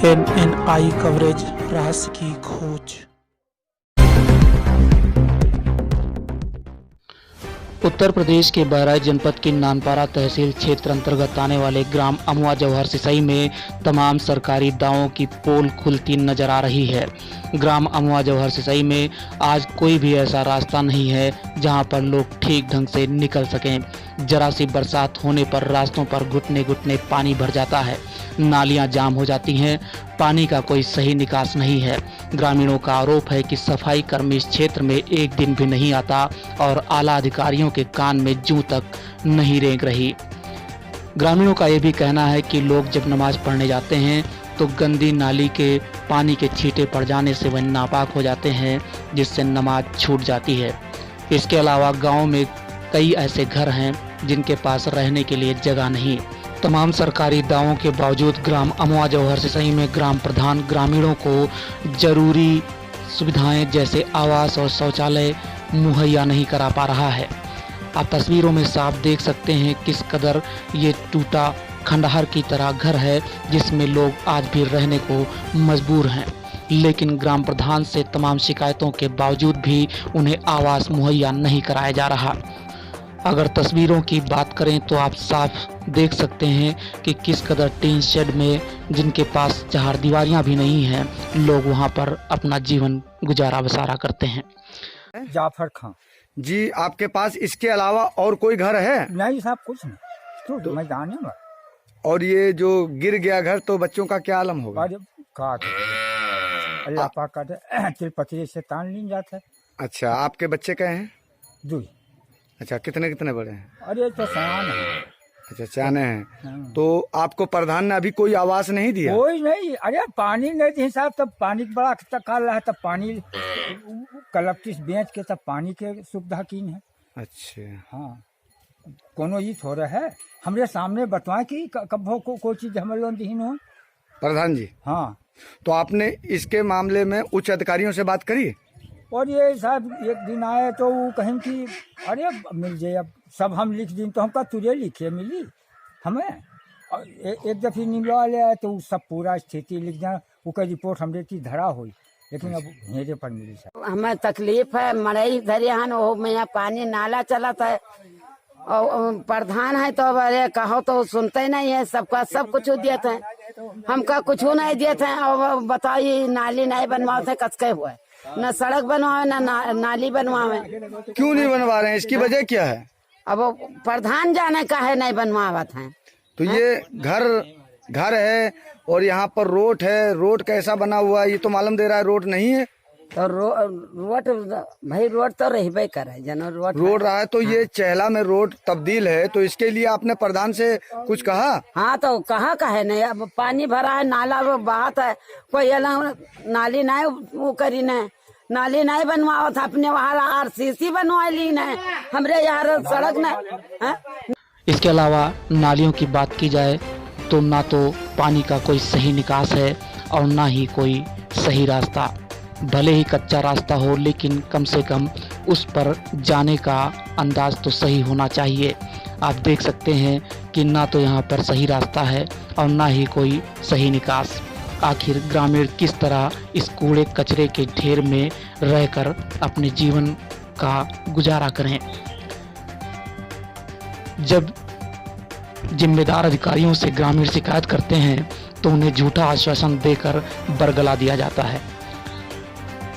NNI coverage, रहस्य की खोज। उत्तर प्रदेश के बहराइच जनपद की नानपारा तहसील क्षेत्र अंतर्गत आने वाले ग्राम अमुआ जौहर सिसई में तमाम सरकारी दावों की पोल खुलती नजर आ रही है। ग्राम अमुआ जौहर सिसई में आज कोई भी ऐसा रास्ता नहीं है जहां पर लोग ठीक ढंग से निकल सकें। जरा सी बरसात होने पर रास्तों पर घुटने घुटने पानी भर जाता है, नालियां जाम हो जाती हैं, पानी का कोई सही निकास नहीं है। ग्रामीणों का आरोप है कि सफाई कर्मी इस क्षेत्र में एक दिन भी नहीं आता और आला अधिकारियों के कान में जूं तक नहीं रेंग रही। ग्रामीणों का यह भी कहना है कि लोग जब नमाज पढ़ने जाते हैं तो गंदी नाली के पानी के छींटे पड़ जाने से वह नापाक हो जाते हैं, जिससे नमाज छूट जाती है। इसके अलावा गांव में कई ऐसे घर हैं जिनके पास रहने के लिए जगह नहीं। तमाम सरकारी दावों के बावजूद ग्राम अमुआ जौहर सिसई में ग्राम प्रधान ग्रामीणों को जरूरी सुविधाएं जैसे आवास और शौचालय मुहैया नहीं करा पा रहा है। आप तस्वीरों में साफ देख सकते हैं किस कदर ये टूटा खंडहर की तरह घर है जिसमें लोग आज भी रहने को मजबूर हैं, लेकिन ग्राम प्रधान से तमाम शिकायतों के बावजूद भी उन्हें आवास मुहैया नहीं कराया जा रहा। अगर तस्वीरों की बात करें तो आप साफ देख सकते हैं कि किस कदर टीन शेड में, जिनके पास चार दीवारियां भी नहीं हैं, लोग वहां पर अपना जीवन गुजारा बसारा करते हैं। जाफर खान जी, आपके पास इसके अलावा और कोई घर है? नहीं साहब, कुछ नहीं तो मैं जाने में। और ये जो गिर गया घर, तो बच्चों का क्या आलम होगा? अरे का अल्लाह पाक का तिलपत्री से तान लीन जाता है। अच्छा, आपके बच्चे कहे हैं? दुई। अच्छा, कितने कितने बड़े हैं? अरे तो सयान है। अच्छा, चाने हैं। हाँ। तो आपको प्रधान ने अभी कोई आवास नहीं दिया? कोई नहीं। अरे पानी नहीं दी साहब, तब पानी बड़ा काल रहा है, तब पानी कलेक्टिस बेच के तब पानी के सुविधा की है। अच्छा, हाँ, कोनो ये थोड़ा है हमरे सामने बतवाए कि कब को कोई चीज हमें लोन दी हो प्रधान जी। हाँ, तो आपने इसके मामले में उच्च अधिकारियों से बात करी? और ये साहब एक दिन आए तो वो कहें कि अरे मिल जाए, अब सब हम लिख दी तो हमका तुझे लिखे मिली हमें। और एक दफे निमलवा ले आए तो सब पूरा स्थिति लिख जाए, उसका रिपोर्ट हमरे की धरा हुई, लेकिन अब मेरे पर मिली सर। हमें तकलीफ है, मड़ई धरे हन वो में यहाँ पानी नाला चलता है और प्रधान है तो अरे कहो तो सुनते नहीं है, सबका सब कुछ देते हैं, हमका कुछ नहीं देते हैं। और बताइए नाली नहीं बनवाते कसके हुए, न सड़क बनवावे न नाली बनवावे। क्यों नहीं बनवा रहे हैं? इसकी वजह क्या है? अब वो प्रधान जाने का है नहीं बनवावत है। तो ये घर है और यहाँ पर रोड है, रोड कैसा बना हुआ है ये तो मालूम दे रहा है रोड नहीं है। तो रोड भाई रोड तो रहबे करे जनो रोड रहा है तो ये चहला में रोड तब्दील है, तो इसके लिए आपने प्रधान से कुछ कहा? हाँ, तो कहा कहे नहीं, अब पानी भरा है, नाला वो बहात है, कोई नाली नहीं वो करी नहीं, नाली नहीं बनवाओ था, अपने वहाँ RCC बनवा ली नहीं, हमरे यहाँ सड़क नहीं। इसके अलावा नालियों की बात की जाए तो ना तो पानी का कोई सही निकास है और ना ही कोई सही रास्ता। भले ही कच्चा रास्ता हो, लेकिन कम से कम उस पर जाने का अंदाज तो सही होना चाहिए। आप देख सकते हैं कि ना तो यहाँ पर सही रास्ता है और ना ही कोई सही निकास। आखिर ग्रामीण किस तरह इस कूड़े कचरे के ढेर में रहकर अपने जीवन का गुजारा करें। जब जिम्मेदार अधिकारियों से ग्रामीण शिकायत करते हैं तो उन्हें झूठा आश्वासन देकर बरगला दिया जाता है।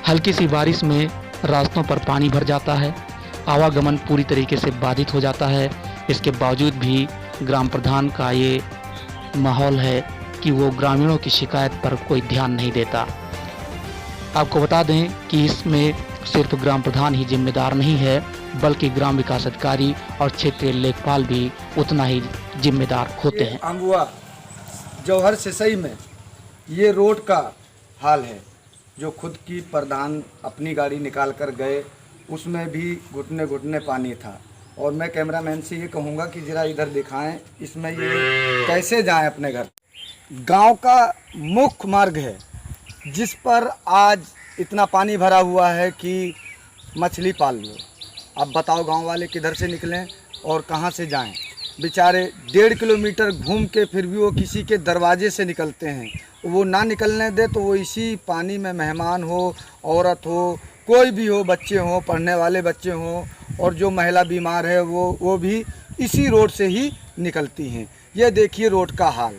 हल्की सी बारिश में रास्तों पर पानी भर जाता है, आवागमन पूरी तरीके से बाधित हो जाता है। इसके बावजूद भी ग्राम प्रधान का ये माहौल है कि वो ग्रामीणों की शिकायत पर कोई ध्यान नहीं देता। आपको बता दें कि इसमें सिर्फ ग्राम प्रधान ही जिम्मेदार नहीं है, बल्कि ग्राम विकास अधिकारी और क्षेत्रीय लेखपाल भी उतना ही जिम्मेदार होते हैं। अमुआ जौहर सिसई में ये रोड का हाल है, जो खुद की प्रधान अपनी गाड़ी निकाल कर गए, उसमें भी घुटने घुटने पानी था। और मैं कैमरामैन से ये कहूँगा कि ज़रा इधर दिखाएं, इसमें ये कैसे जाएं अपने घर। गांव का मुख्य मार्ग है जिस पर आज इतना पानी भरा हुआ है कि मछली पाल लो। अब बताओ गांव वाले किधर से निकलें और कहां से जाएं। बेचारे 1.5 किलोमीटर घूम के फिर भी वो किसी के दरवाजे से निकलते हैं वो ना निकलने दे, तो वो इसी पानी में मेहमान हो, औरत हो, कोई भी हो, बच्चे हों, पढ़ने वाले बच्चे हों, और जो महिला बीमार है वो भी इसी रोड से ही निकलती हैं। ये देखिए रोड का हाल।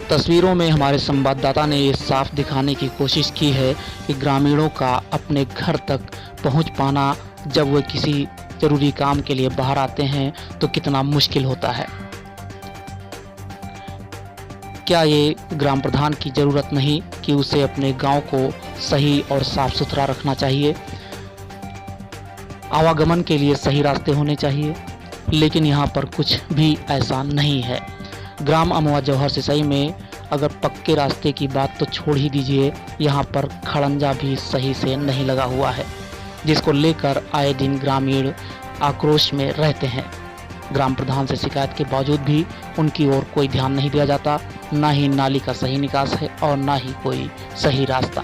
तस्वीरों में हमारे संवाददाता ने ये साफ दिखाने की कोशिश की है कि ग्रामीणों का अपने घर तक पहुंच पाना जब वो किसी जरूरी काम के लिए बाहर आते हैं तो कितना मुश्किल होता है। क्या ये ग्राम प्रधान की ज़रूरत नहीं कि उसे अपने गांव को सही और साफ सुथरा रखना चाहिए? आवागमन के लिए सही रास्ते होने चाहिए, लेकिन यहाँ पर कुछ भी ऐसा नहीं है। ग्राम अमवा जौहर सिसई में अगर पक्के रास्ते की बात तो छोड़ ही दीजिए, यहाँ पर खड़ंजा भी सही से नहीं लगा हुआ है, जिसको लेकर आए दिन ग्रामीण आक्रोश में रहते हैं। ग्राम प्रधान से शिकायत के बावजूद भी उनकी ओर कोई ध्यान नहीं दिया जाता, ना ही नाली का सही निकास है और ना ही कोई सही रास्ता।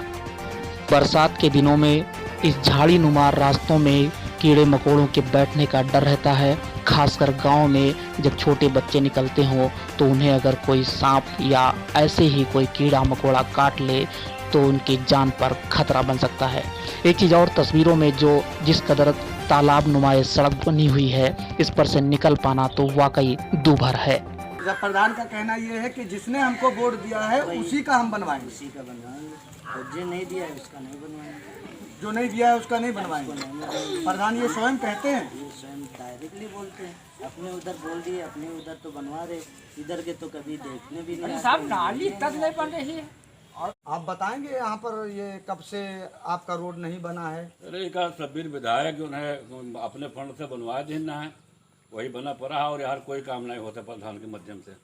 बरसात के दिनों में इस झाड़ी नुमा रास्तों में कीड़े मकोड़ों के बैठने का डर रहता है। खासकर गांव में जब छोटे बच्चे निकलते हों तो उन्हें अगर कोई सांप या ऐसे ही कोई कीड़ा मकोड़ा काट ले तो उनकी जान पर खतरा बन सकता है। एक चीज़ और, तस्वीरों में जिस कदर तालाब नुमाए सड़क बनी हुई है, इस पर से निकल पाना तो वाकई दूभर है। प्रधान का कहना यह है कि जिसने हमको वोट दिया है उसी का हम बनवाएंगे, उसी का बनवाएंगे, और जो नहीं दिया है उसका नहीं बनवाएंगे, जो नहीं दिया है उसका नहीं बनवाएंगे। प्रधान ये स्वयं कहते हैं, ये स्वयं डायरेक्टली बोलते हैं। अपने उधर बोल दिए, अपने उधर तो बनवा रहे, इधर के तो कभी देखने भी नहीं आते। नाली तक नहीं बन रही है। और आप बताएंगे यहाँ पर ये कब से आपका रोड नहीं बना है? अरे एक सब्बीर विधायक उन्हें अपने फंड से बनवा देना है, वही बना पड़ा है, और यार कोई काम नहीं होता प्रधान के माध्यम से।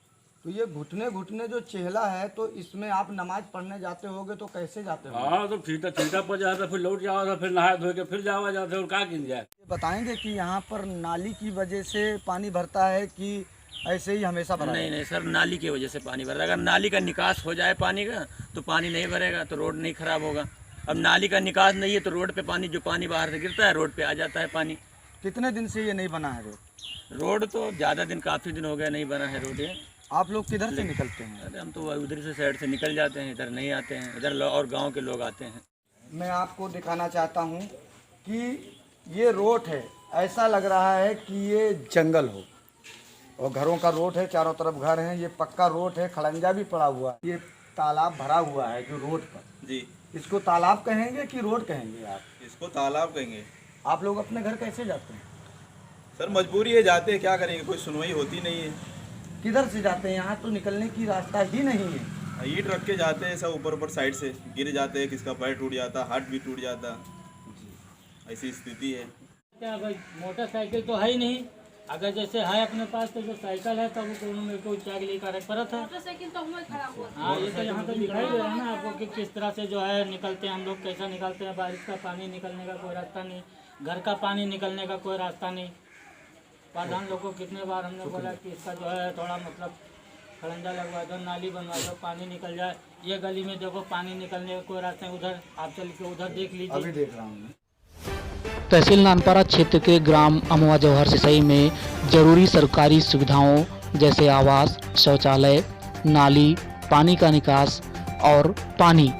तो ये घुटने घुटने जो चेहला है, तो इसमें आप नमाज पढ़ने जाते होगे तो कैसे जाते हो? हाँ, तो छीटा पर जाता, फिर लौट जाओ, फिर नहा धो के फिर जावा जाते, और क्या किन जाए। ये बताएंगे कि यहाँ पर नाली की वजह से पानी भरता है कि ऐसे ही हमेशा भरा? नहीं सर, नाली की वजह से पानी भरता है। अगर नाली का निकास हो जाए पानी का तो पानी नहीं भरेगा, तो रोड नहीं खराब होगा। अब नाली का निकास नहीं है तो रोड पे पानी, जो पानी बाहर से गिरता है रोड पे आ जाता है पानी। कितने दिन से ये नहीं बना है रोड? रोड तो ज़्यादा दिन, काफ़ी दिन हो गया नहीं बना है रोड ये। आप लोग किधर से निकलते हैं? अरे हम तो उधर से साइड से निकल जाते हैं, इधर नहीं आते हैं, इधर और गाँव के लोग आते हैं। मैं आपको दिखाना चाहता हूँ कि ये रोड है, ऐसा लग रहा है कि ये जंगल हो, और घरों का रोड है, चारों तरफ घर हैं, ये पक्का रोड है, खड़ंजा भी पड़ा हुआ है। ये तालाब भरा हुआ है जो रोड पर जी, इसको तालाब कहेंगे कि रोड कहेंगे आप? इसको तालाब कहेंगे। आप लोग अपने घर कैसे जाते हैं? सर मजबूरी है, जाते हैं, क्या करेंगे, कोई सुनवाई होती नहीं है। किधर से जाते हैं? यहाँ तो निकलने की रास्ता ही नहीं है। ईंट रख के जाते हैं, सब ऊपर ऊपर साइड से गिर जाते हैं, किसका पैर टूट जाता, हाथ भी टूट जाता, ऐसी स्थिति है। क्या भाई, मोटरसाइकिल तो है ही नहीं। अगर जैसे है अपने पास तो जो साइकिल है तो वो मेरे को क्या के लिए कारक परत है। मोटरसाइकिल तो हमें खराब हुआ। हाँ, ये तो यहाँ पे दिखाई दे रहा है ना आपको कि किस तरह से जो है निकलते हैं हम लोग, कैसा निकलते हैं। बारिश का पानी निकलने का कोई रास्ता नहीं, घर का पानी निकलने का कोई रास्ता नहीं। प्रधान लोग को कितने बार हमने बोला कि इसका जो है थोड़ा मतलब खड़ंजा लगवा दो, नाली बनवा दो, पानी निकल जाए। ये गली में देखो पानी निकलने का कोई रास्ता नहीं, उधर आप चल के उधर देख लीजिए। अभी देख रहा हूँ मैं। तहसील नानपारा क्षेत्र के ग्राम अमवा जौहर सिसई में जरूरी सरकारी सुविधाओं जैसे आवास, शौचालय, नाली, पानी का निकास और पानी,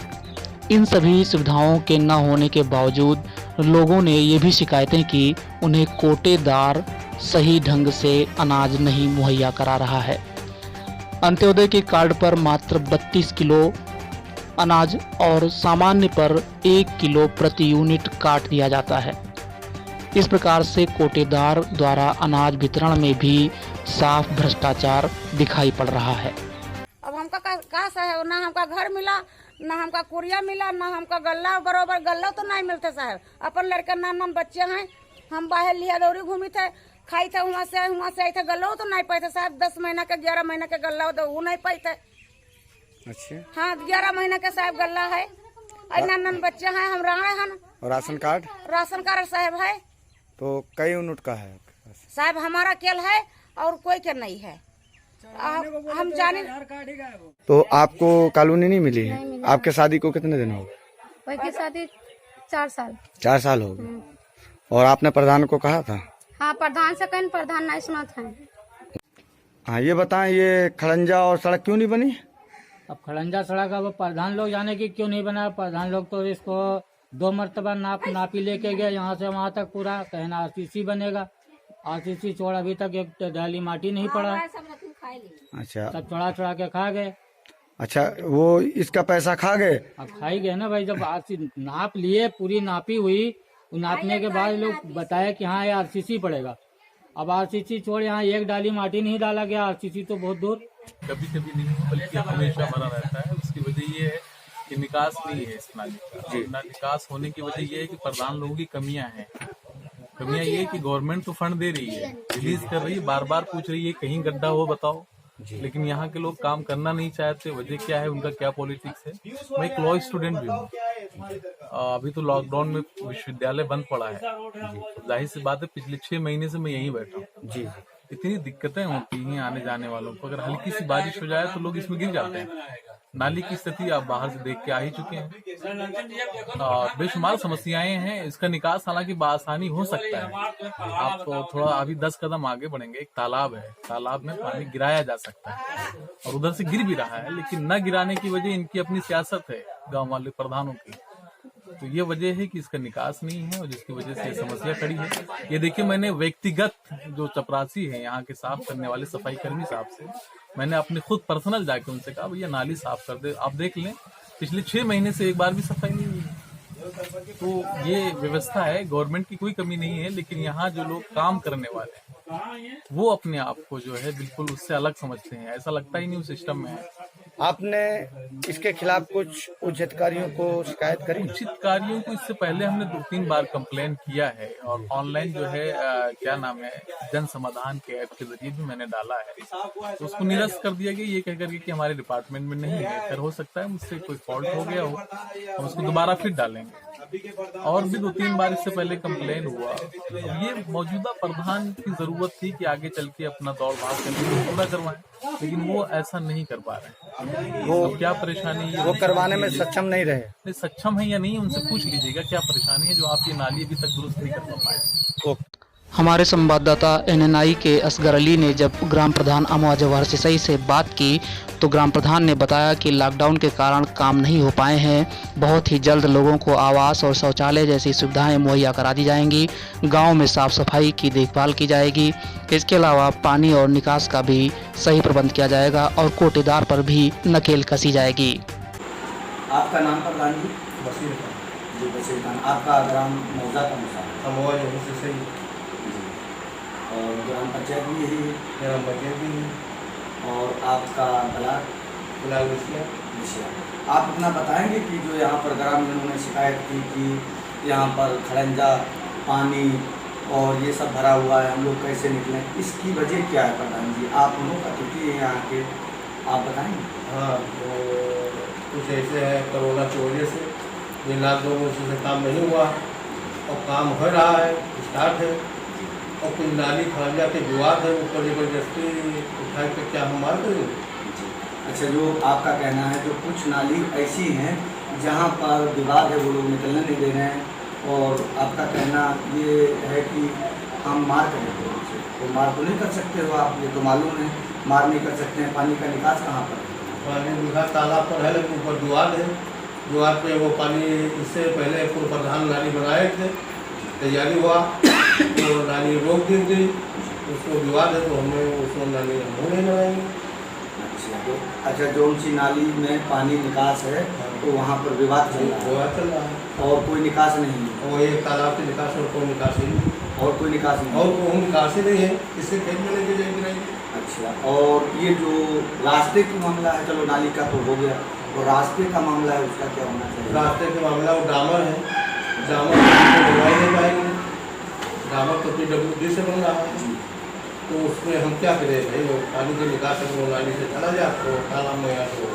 इन सभी सुविधाओं के न होने के बावजूद लोगों ने ये भी शिकायतें की उन्हें कोटेदार सही ढंग से अनाज नहीं मुहैया करा रहा है। अंत्योदय के कार्ड पर मात्र 32 किलो अनाज और सामान्य पर 1 किलो प्रति यूनिट काट दिया जाता है। इस प्रकार से कोटेदार द्वारा अनाज वितरण में भी साफ भ्रष्टाचार दिखाई पड़ रहा है। अब हमका का है, ना हमका घर मिला, ना हमका कुरिया मिला, ना हमका गल्ला, बरोबर गल्ला तो नहीं मिलते साहब। अपन लड़के नान बच्चे हैं, हम बाहर लिया दौड़ी घूमी थे, खाई थे, वहाँ से आई थे, गल्ला तो नहीं पाए थे साहब। 10 महीना के 11 महीना के गल्ला तो वो नहीं पाई थे। अच्छा, हाँ, 11 महीना के साहब गल्ला है, नान बच्चे हैं, हम राणे हैं। और राशन कार्ड? राशन कार्ड साहब है, तो कई यूनिट का है साहब? हमारा केल है और कोई के नहीं है। हम जाने तो आपको कॉलोनी नहीं मिली है? आपके शादी को कितने दिन हो गए? की शादी 4 साल। 4 साल हो गए। और आपने प्रधान को कहा था? हाँ, प्रधान से कहीं प्रधान नहीं सुना था। हाँ, ये बताएं, ये खड़ंजा और सड़क क्यों नहीं बनी? अब खड़ंजा सड़क अब प्रधान लोग जाने की क्यों नहीं बना। प्रधान लोग तो इसको 2 मरतबा नापी लेके गए यहाँ से वहाँ तक पूरा, कहना आरसीसी बनेगा। आरसीसी चौड़ा अभी तक एक डाली माटी नहीं पड़ा। अच्छा, सब चढ़ा के खा गए। अच्छा, वो इसका पैसा खा गए? अब खाई गए ना भाई। जब आरसीसी नाप लिए, पूरी नापी हुई, नापने के बाद लोग बताया कि हाँ ये आरसीसी पड़ेगा। अब आरसीसी छोड़ यहाँ एक डाली माटी नहीं डाला गया। आरसीसी तो बहुत दूर। कभी कभी नहीं बल्कि हमेशा भरा रहता है। उसकी वजह ये है कि निकास नहीं है इस नाली का। ना निकास होने की वजह ये है कि प्रधान लोगों की कमियां हैं। कमियां ये है कि गवर्नमेंट तो फंड दे रही है, रिलीज कर रही है, बार बार पूछ रही है कहीं गड्ढा हो बताओ, लेकिन यहाँ के लोग काम करना नहीं चाहते। वजह क्या है, उनका क्या पॉलिटिक्स है। मैं एक लॉ स्टूडेंट भी हूँ। अभी तो लॉकडाउन में विश्वविद्यालय बंद पड़ा है। जाहिर सी बात है, पिछले 6 महीने से मैं यहीं बैठा हूँ जी। इतनी दिक्कतें होती हैं आने जाने वालों को। अगर हल्की सी बारिश हो जाए तो लोग इसमें गिर जाते हैं। नाली की स्थिति आप बाहर से देख के आ ही चुके हैं। बेशुमार समस्याएं हैं। इसका निकास हालांकि बआसानी हो सकता है। आप तो थोड़ा अभी 10 कदम आगे बढ़ेंगे, एक तालाब है, तालाब में पानी गिराया जा सकता है और उधर से गिर भी रहा है, लेकिन न गिराने की वजह इनकी अपनी सियासत है, गाँव वाले प्रधानों की। तो ये वजह है कि इसका निकास नहीं है और जिसकी वजह से समस्या खड़ी है। ये देखिए, मैंने व्यक्तिगत जो चपरासी है यहाँ के साफ करने वाले सफाई कर्मी साहब से, मैंने अपने खुद पर्सनल जाके उनसे कहा भैया नाली साफ कर दे। आप देख लें, पिछले 6 महीने से एक बार भी सफाई नहीं हुई। तो ये व्यवस्था है, गवर्नमेंट की कोई कमी नहीं है, लेकिन यहाँ जो लोग काम करने वाले हैं वो अपने आप को जो है बिल्कुल उससे अलग समझते हैं। ऐसा लगता ही नहीं उस सिस्टम में है। आपने इसके खिलाफ कुछ उच्च अधिकारियों को शिकायत करी? उच्च अधिकारियों को इससे पहले हमने 2-3 बार कंप्लेन किया है और ऑनलाइन जो है क्या नाम है, जन समाधान के ऐप के जरिए भी मैंने डाला है। तो उसको निरस्त कर दिया गया ये कह करके कि हमारे डिपार्टमेंट में नहीं है। फिर हो सकता है मुझसे कोई फॉल्ट हो गया हो, हम उसको दोबारा फिर डालेंगे। और भी 2-3 बार इससे पहले कंप्लेन हुआ। तो ये मौजूदा प्रधान की जरूरत थी कि आगे चल के अपना दौड़ भाग करके पूरा करवाएं, लेकिन वो ऐसा नहीं कर पा रहे। वो क्या परेशानी है, वो करवाने में सक्षम नहीं रहे। सक्षम है या नहीं, उनसे पूछ लीजिएगा क्या परेशानी है जो आप ये नाली अभी तक दुरुस्त नहीं कर पाए। हमारे संवाददाता एनएनआई के असगर अली ने जब ग्राम प्रधान अमवा जवाहर सिसई से बात की तो ग्राम प्रधान ने बताया कि लॉकडाउन के कारण काम नहीं हो पाए हैं। बहुत ही जल्द लोगों को आवास और शौचालय जैसी सुविधाएं मुहैया करा दी जाएंगी। गांव में साफ सफाई की देखभाल की जाएगी। इसके अलावा पानी और निकास का भी सही प्रबंध किया जाएगा और कोटेदार पर भी नकेल कसी जाएगी। आपका नाम प्रधान जी? बशीर खान। आपका ग्राम मौजा का अमवा जवाहर सिसई और ग्राम पंचायत भी यही है? ग्राम पंचायत भी है। और आपका ब्लॉक विषय आप अपना बताएंगे कि जो यहाँ पर ग्रामीणों ने शिकायत की कि यहाँ पर खड़ंजा पानी और ये सब भरा हुआ है, हम लोग कैसे निकलें, इसकी वजह क्या है प्रधान जी? आप लोगों का अतिथि हैं यहाँ के, आप बताएंगे। हाँ, तो कुछ ऐसे है, कोरोना की वजह से ये लॉकडाउन से काम नहीं हुआ और काम हो रहा है, स्टार्ट है। और कुछ नाली खड़ंजा के विवाद है, ऊपर जबरदस्ती उठा के क्या हम मार करें। अच्छा, जो आपका कहना है जो कुछ नाली ऐसी हैं जहाँ पर विवाद है, वो लोग निकलने नहीं दे रहे हैं और आपका कहना ये है कि हम मार करेंगे उनसे, तो मार तो नहीं कर सकते हो आप, ये तो मालूम है, मार नहीं कर सकते हैं। पानी का निकास कहाँ पर है? पानी निकास तालाब पर है, लेकिन ऊपर द्वार है, द्वार पे वो पानी इससे पहले पूर्व प्रधान नाली बनाए थे, तैयारी हुआ तो नाली रोक दी गई, उसको विवाद है तो हमें उसमें नाली हम नहीं लगाएंगे। अच्छा, जो उनकी नाली में पानी निकास है तो वहाँ पर विवाद चल रहा है और कोई निकास नहीं है। और ये तालाब के निकास और कोई निकास ही नहीं, और कोई निकास नहीं, और कोई निकास ही नहीं है, इससे खेत में लेके जाएगी। अच्छा, और ये जो रास्ते की मामला है, चलो नाली का तो हो गया, और रास्ते का मामला है उसका क्या होना चाहिए? रास्ते का मामला वो डामर है, डामर बनवाई नहीं पाएंगे, डामर तो PWD से बन रहा है, तो उसमें हम क्या करें भाई? वो पानी के निकास है, वो नाली से चला जाए तो तालाब में या तो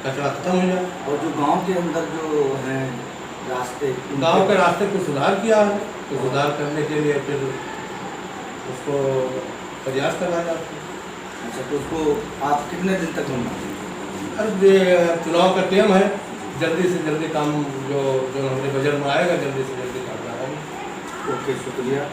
कचरा खत्म हो जाए। और जो गांव के अंदर जो है रास्ते, गांव के रास्ते को सुधार किया है, तो सुधार करने के लिए फिर उसको प्रयास करना जाता है। अच्छा, तो उसको आप कितने दिन तक होना चाहिए? अरे चुनाव का टाइम है, जल्दी से जल्दी काम जो हमारे बजट में आएगा, जल्दी से जल्दी काम कराएंगे। ओके, शुक्रिया।